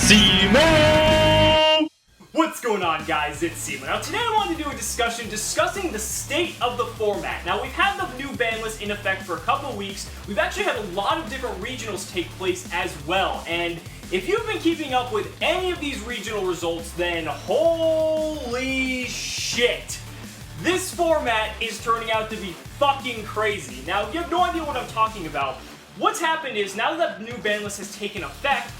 Cimoooooooo! What's going on, guys? It's Cimo. Now today I wanted to do a discussion discussing the state of the format. Now we've had the new ban list in effect for a couple of weeks. We've actually had a lot of different regionals take place as well, and if you've been keeping up with any of these regional results, then holy shit! This format is turning out to be fucking crazy. Now, you have no idea what I'm talking about. What's happened is, now that the new ban list has taken effect,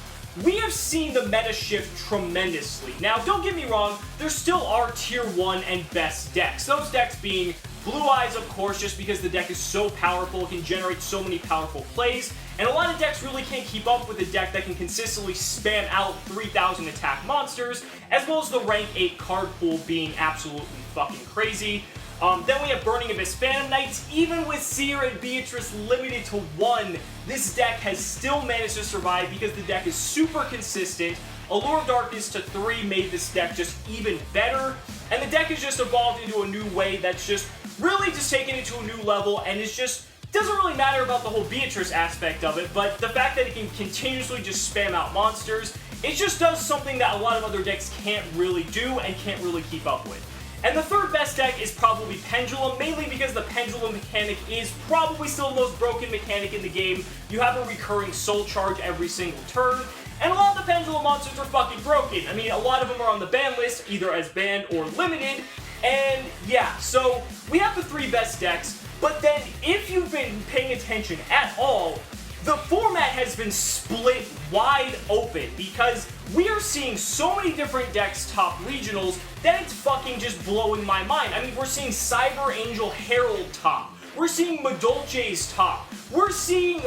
we have seen the meta shift tremendously. Now, don't get me wrong, there still are tier 1 and best decks. Those decks being Blue Eyes, of course, just because the deck is so powerful, it can generate so many powerful plays, and a lot of decks really can't keep up with a deck that can consistently spam out 3,000 attack monsters, as well as the rank 8 card pool being absolutely fucking crazy. Then we have Burning Abyss Phantom Knights. Even with Seer and Beatrice limited to 1, this deck has still managed to survive because the deck is super consistent. Allure of Darkness to 3 made this deck just even better, and the deck has just evolved into a new way that's just really just taken it to a new level, and it's just doesn't really matter about the whole Beatrice aspect of it, but the fact that it can continuously just spam out monsters, it just does something that a lot of other decks can't really do and can't really keep up with. And the third best deck is probably Pendulum, mainly because the Pendulum mechanic is probably still the most broken mechanic in the game. You have a recurring soul charge every single turn, and a lot of the Pendulum monsters are fucking broken. I mean, a lot of them are on the ban list, either as banned or limited, and yeah, so we have the 3 best decks, but then if you've been paying attention at all, the format has been split wide open because we are seeing so many different decks top regionals that it's fucking just blowing my mind. I mean, we're seeing Cyber Angel Herald top. We're seeing Madolche's top. We're seeing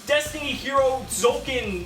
Destiny Hero Zolkin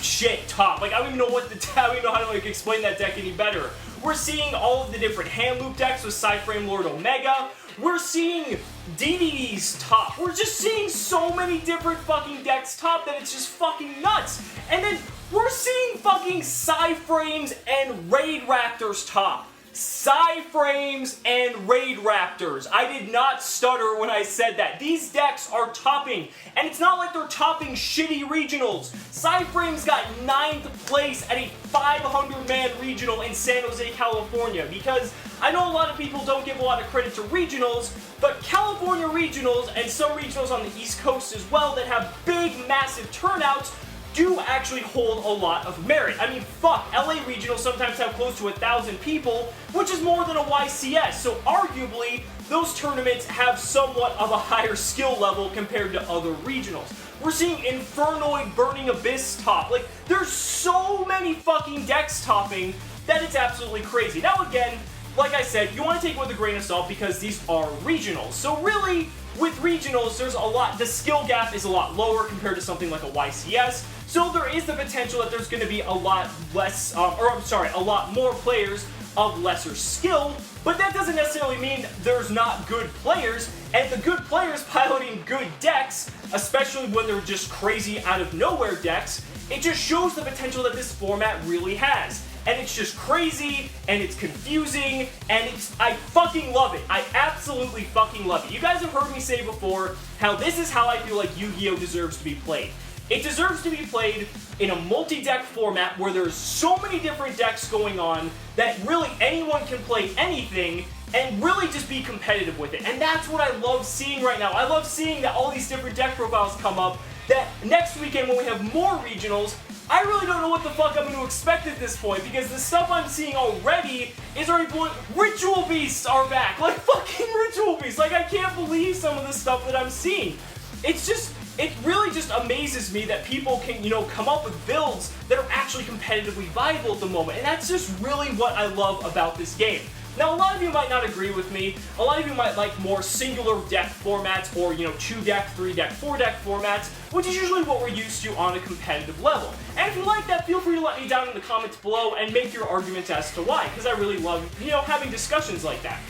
shit top. Like, I don't even know what I don't even know how to like explain that deck any better. We're seeing all of the different hand loop decks with Cyframe Lord Omega. We're seeing DDD's top. We're just seeing so many different fucking decks top that it's just fucking nuts. And then we're seeing fucking Cyframes and Raid Raptors top. Cyframes and Raid Raptors. I did not stutter when I said that. These decks are topping, and it's not like they're topping shitty regionals. Cyframes got 9th place at a 500-man regional in San Jose, California, because I know a lot of people don't give a lot of credit to regionals, but California regionals and some regionals on the East Coast as well that have big, massive turnouts do actually hold a lot of merit. I mean, fuck, LA regionals sometimes have close to 1,000 people, which is more than a YCS, so arguably, those tournaments have somewhat of a higher skill level compared to other regionals. We're seeing Infernoid Burning Abyss top. Like, there's so many fucking decks topping that it's absolutely crazy. Now again, like I said, you want to take it with a grain of salt because these are regionals. So really, with regionals, there's a lot, the skill gap is a lot lower compared to something like a YCS. So there is the potential that there's going to be a lot less, a lot more players of lesser skill, but that doesn't necessarily mean there's not good players, and the good players piloting good decks, especially when they're just crazy out of nowhere decks, it just shows the potential that this format really has. And it's just crazy, and it's confusing, and I fucking love it. I absolutely fucking love it. You guys have heard me say before how this is how I feel like Yu-Gi-Oh! Deserves to be played. It deserves to be played in a multi-deck format where there's so many different decks going on that really anyone can play anything and really just be competitive with it. And that's what I love seeing right now. I love seeing that all these different deck profiles come up, that next weekend when we have more regionals, I really don't know what the fuck I'm going to expect at this point, because the stuff I'm seeing already is already blowing. Ritual Beasts are back! Like, fucking Ritual Beasts! Like, I can't believe some of the stuff that I'm seeing. It's just, it really just amazes me that people can, you know, come up with builds that are actually competitively viable at the moment, and that's just really what I love about this game. Now, a lot of you might not agree with me. A lot of you might like more singular deck formats or, you know, 2-deck, 3-deck, 4-deck formats, which is usually what we're used to on a competitive level. And if you like that, feel free to let me down in the comments below and make your arguments as to why, because I really love, you know, having discussions like that.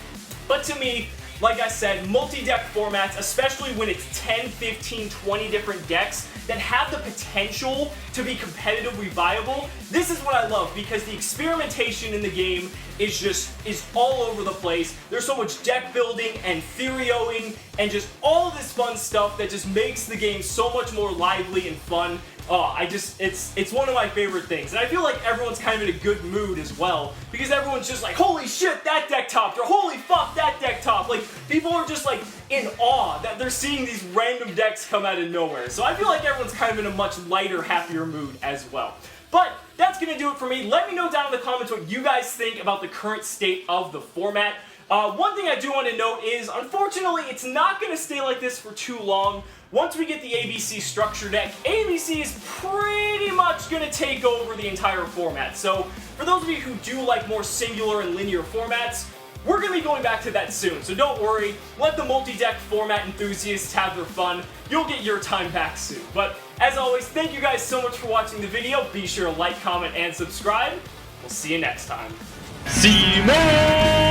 But to me, like I said, multi-deck formats, especially when it's 10, 15, 20 different decks that have the potential to be competitively viable, this is what I love, because the experimentation in the game is all over the place. There's so much deck building and theorioing and just all this fun stuff that just makes the game so much more lively and fun. Oh, it's one of my favorite things. And I feel like everyone's kind of in a good mood as well, because everyone's just like, holy shit, that deck topped, or holy fuck, that deck topped. Like, people are just like in awe that they're seeing these random decks come out of nowhere. So I feel like everyone's kind of in a much lighter, happier mood as well. But that's gonna do it for me. Let me know down in the comments what you guys think about the current state of the format. One thing I do want to note is, unfortunately, it's not going to stay like this for too long. Once we get the ABC structure deck, ABC is pretty much going to take over the entire format. So, for those of you who do like more singular and linear formats, we're going to be going back to that soon. So don't worry, let the multi-deck format enthusiasts have their fun. You'll get your time back soon. But, as always, thank you guys so much for watching the video. Be sure to like, comment, and subscribe. We'll see you next time. Cimoooooooo!